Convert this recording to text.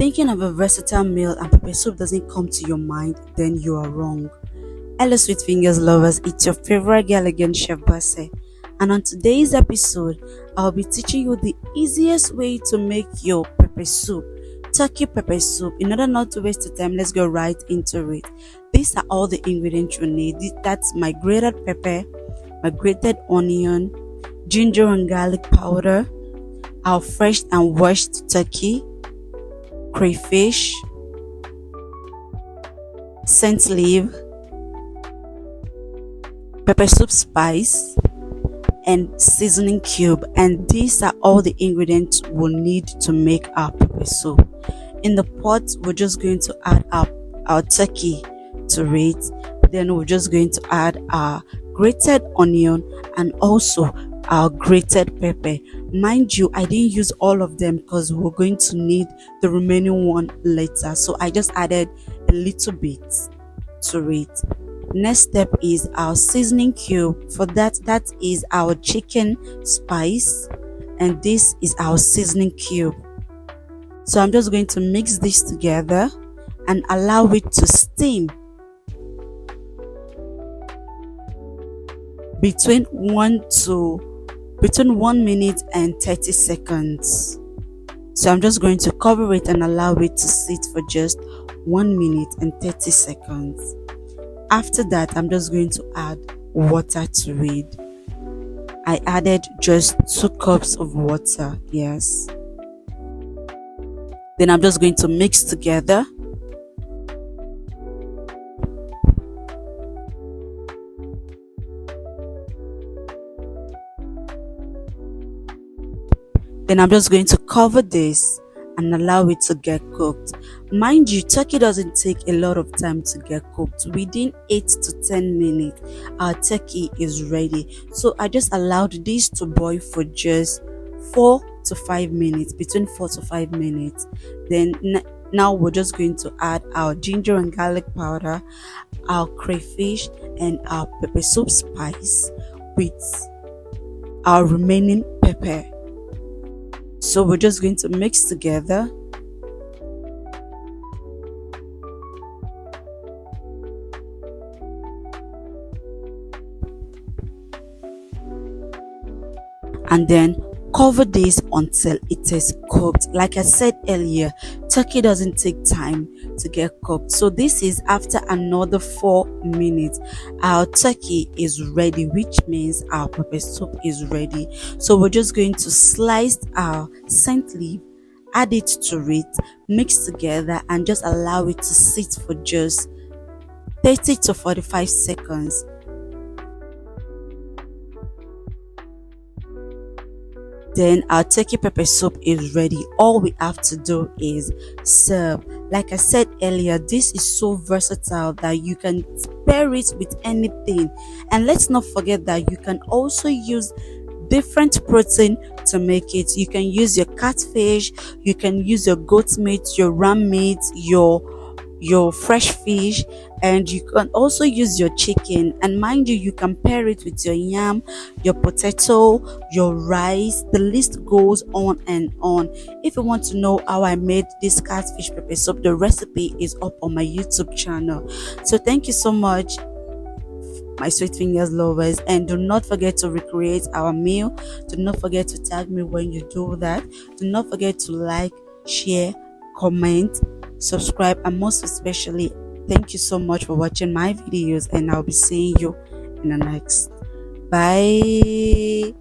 thinking of a versatile meal and pepper soup doesn't come to your mind, then you are wrong. Hello, sweet fingers lovers, it's your favorite girl again, Chef Basse. And on today's episode, I'll be teaching you the easiest way to make your pepper soup, turkey pepper soup. In order not to waste the time, let's go right into it. These are all the ingredients you need. That's my grated pepper, my grated onion, ginger and garlic powder, our fresh and washed turkey, crayfish, scent leaf, pepper soup spice, and seasoning cube. And these are all the ingredients we'll need to make our pepper soup. In the pot, we're just going to add our turkey to it. Then we're just going to add our grated onion and also our grated pepper. Mind you, I didn't use all of them because we're going to need the remaining one later, so I just added a little bit to it. Next step is our seasoning cube. For that is our chicken spice, and this is our seasoning cube. So I'm just going to mix this together and allow it to steam between 1 minute and 30 seconds. So I'm just going to cover it and allow it to sit for just 1 minute and 30 seconds. After that, I'm just going to add water to it. I added just 2 cups of water. Yes. Then I'm just going to mix together. Then I'm just going to cover this and allow it to get cooked. Mind you, turkey doesn't take a lot of time to get cooked. Within 8 to 10 minutes, our turkey is ready. So I just allowed this to boil for just 4 to 5 minutes, between 4 to 5 minutes. Then now we're just going to add our ginger and garlic powder, our crayfish, and our pepper soup spice with our remaining pepper. So we're just going to mix together. And then cover this until it is cooked. Like I said earlier, turkey doesn't take time to get cooked. So this is after another 4 minutes. Our turkey is ready, which means our pepper soup is ready. So we're just going to slice our scent leaf, add it to it, mix together, and just allow it to sit for just 30 to 45 seconds. Then our turkey pepper soup is ready. All we have to do is serve. Like I said earlier, this is so versatile that you can pair it with anything. And let's not forget that you can also use different protein to make it. You can use your catfish, you can use your goat meat, your ram meat, your fresh fish, and you can also use your chicken. And mind you can pair it with your yam, your potato, your rice. The list goes on and on. If you want to know how I made this catfish pepper soup, the recipe is up on my YouTube channel. So thank you so much, my sweet fingers lovers, and do not forget to recreate our meal. Do not forget to tag me when you do that. Do not forget to like, share, comment, subscribe, and most especially, thank you so much for watching my videos, and I'll be seeing you in the next. Bye.